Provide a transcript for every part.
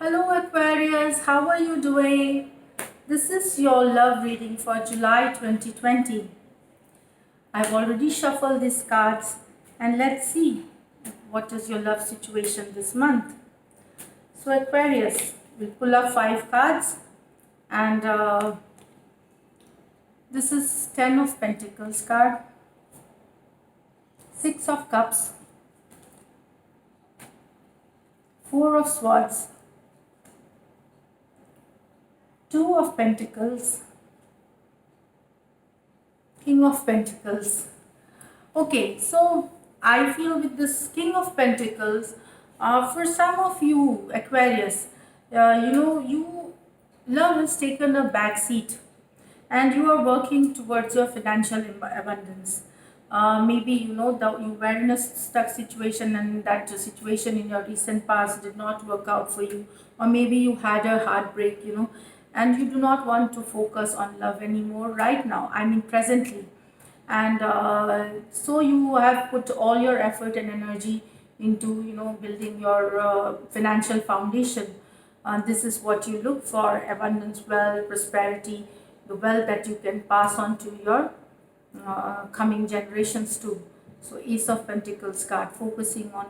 Hello Aquarius, how are you doing? This is your love reading for July 2020. I've already shuffled these cards and let's see what is your love situation this month. So Aquarius, we'll pull up 5 cards and this is 10 of Pentacles card, 6 of Cups, 4 of Swords, 2 of Pentacles, King of Pentacles. Okay, so I feel with this King of Pentacles, for some of you Aquarius, you love has taken a back seat and you are working towards your financial abundance. Maybe you were in a stuck situation and that situation in your recent past did not work out for you, or maybe you had a heartbreak, and you do not want to focus on love anymore right now. I mean, presently, and so you have put all your effort and energy into building your financial foundation. This is what you look for: abundance, wealth, prosperity, the wealth that you can pass on to your coming generations too. So Ace of Pentacles card, focusing on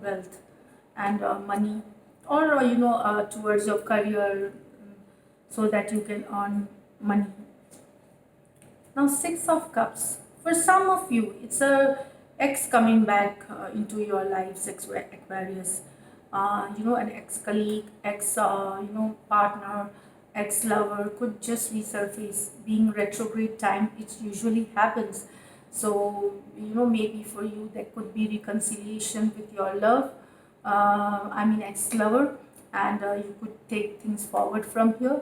wealth and money, or towards your career, so that you can earn money. Now, Six of Cups. For some of you, it's a ex coming back into your lives, Aquarius. An ex-colleague, partner, ex-lover could just resurface. Being retrograde time, it usually happens. So, maybe for you, there could be reconciliation with your love, ex-lover, and you could take things forward from here.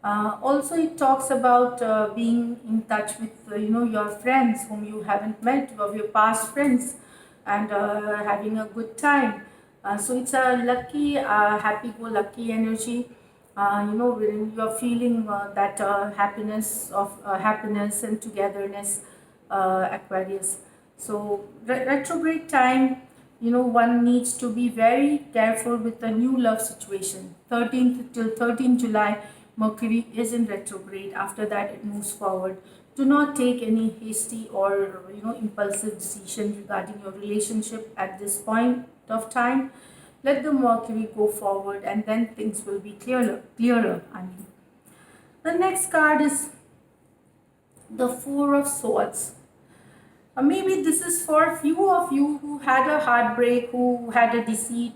Also, it talks about being in touch with your friends whom you haven't met, of your past friends, and having a good time. So it's a lucky, happy-go-lucky energy. When you're feeling that happiness and togetherness, Aquarius. So retrograde time, one needs to be very careful with the new love situation. 13th till 13th July, Mercury is in retrograde. After that, it moves forward. Do not take any hasty or impulsive decision regarding your relationship at this point of time. Let the Mercury go forward, and then things will be clearer. Clearer. The next card is the Four of Swords. Maybe this is for a few of you who had a heartbreak, who had a deceit,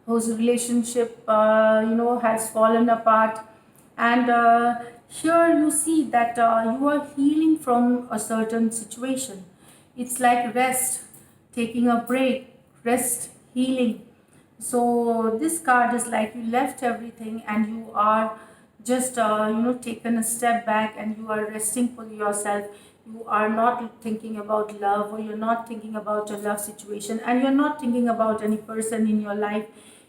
whose relationship has fallen apart, and here you see that you are healing from a certain situation. It's like rest, taking a break, rest, healing. So this card is like you left everything and you are just taken a step back and you are resting for yourself. You are not thinking about love, or you're not thinking about a love situation, and you're not thinking about any person in your life.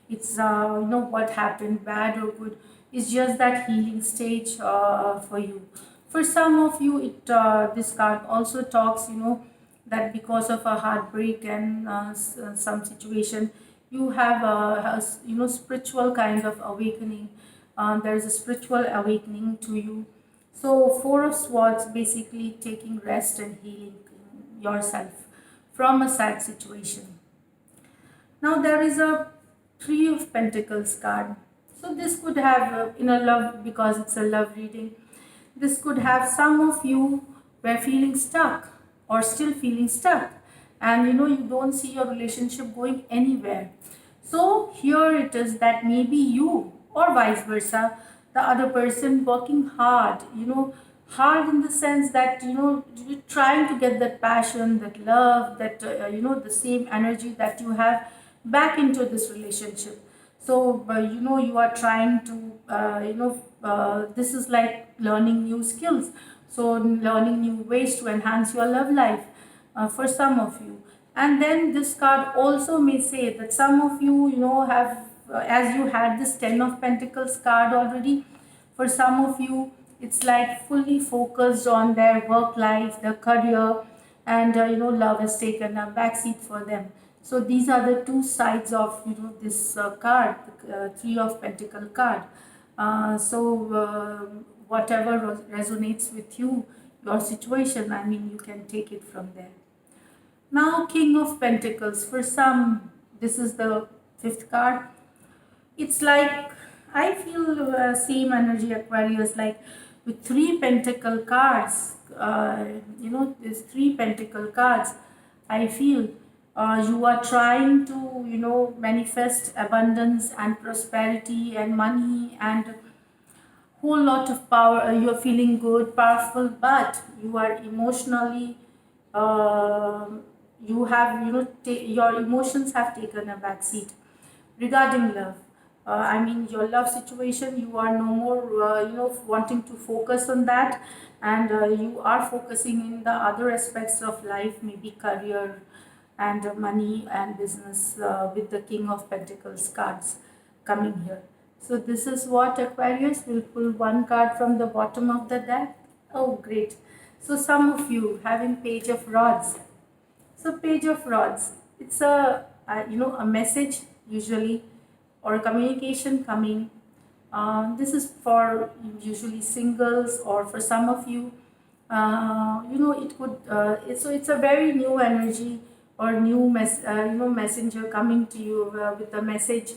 It's what happened, bad or good. It's just that healing stage for you. For some of you, it this card also talks that because of a heartbreak and some situation, you have spiritual kind of awakening. There is a spiritual awakening to you. So Four of Swords, basically taking rest and healing yourself from a sad situation. Now there is a Three of Pentacles card. So this could have inner love, because it's a love reading. This could have some of you were feeling stuck or still feeling stuck, and you don't see your relationship going anywhere. So here it is that maybe you, or vice versa, the other person working hard, hard in the sense that you're trying to get that passion, that love, that the same energy that you have back into this relationship. So you are trying to this is like learning new skills, so learning new ways to enhance your love life for some of you. And then this card also may say that some of you have as you had this Ten of Pentacles card already, for some of you it's like fully focused on their work life, their career, and love has taken a backseat for them. So these are the two sides of this card, Three of Pentacle card. So whatever resonates with you, your situation, I mean, you can take it from there. Now, King of Pentacles. For some, this is the fifth card. It's like I feel same energy, Aquarius, like with three pentacle cards. These three pentacle cards. I feel you are trying to manifest abundance and prosperity and money and whole lot of power. You're feeling good, powerful, but you are emotionally. Uh, you have your emotions have taken a back seat regarding love. I mean, your love situation, you are no more wanting to focus on that, and you are focusing in the other aspects of life, maybe career and money and business, with the King of Pentacles cards coming here. So this is what, Aquarius will pull one card from the bottom of the deck. Oh, great. So some of you having Page of Rods. So Page of Rods, it's a message usually, or a communication coming. This is for usually singles, or for some of you, it could. It's a very new energy or new messenger coming to you with a message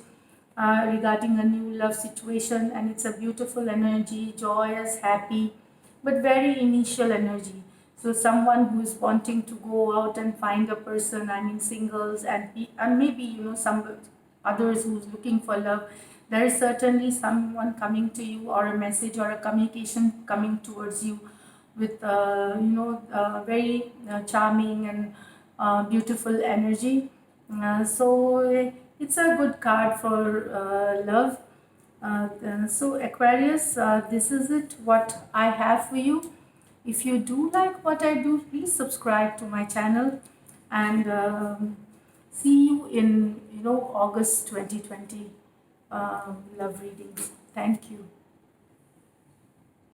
regarding a new love situation, and it's a beautiful energy, joyous, happy, but very initial energy. So someone who is wanting to go out and find a person, I mean singles, and maybe some others who's looking for love. There is certainly someone coming to you, or a message or a communication coming towards you with very charming and beautiful energy. So it's a good card for love. So Aquarius, this is it what I have for you. If you do like what I do, please subscribe to my channel, and see you in August 2020 love readings. Thank you.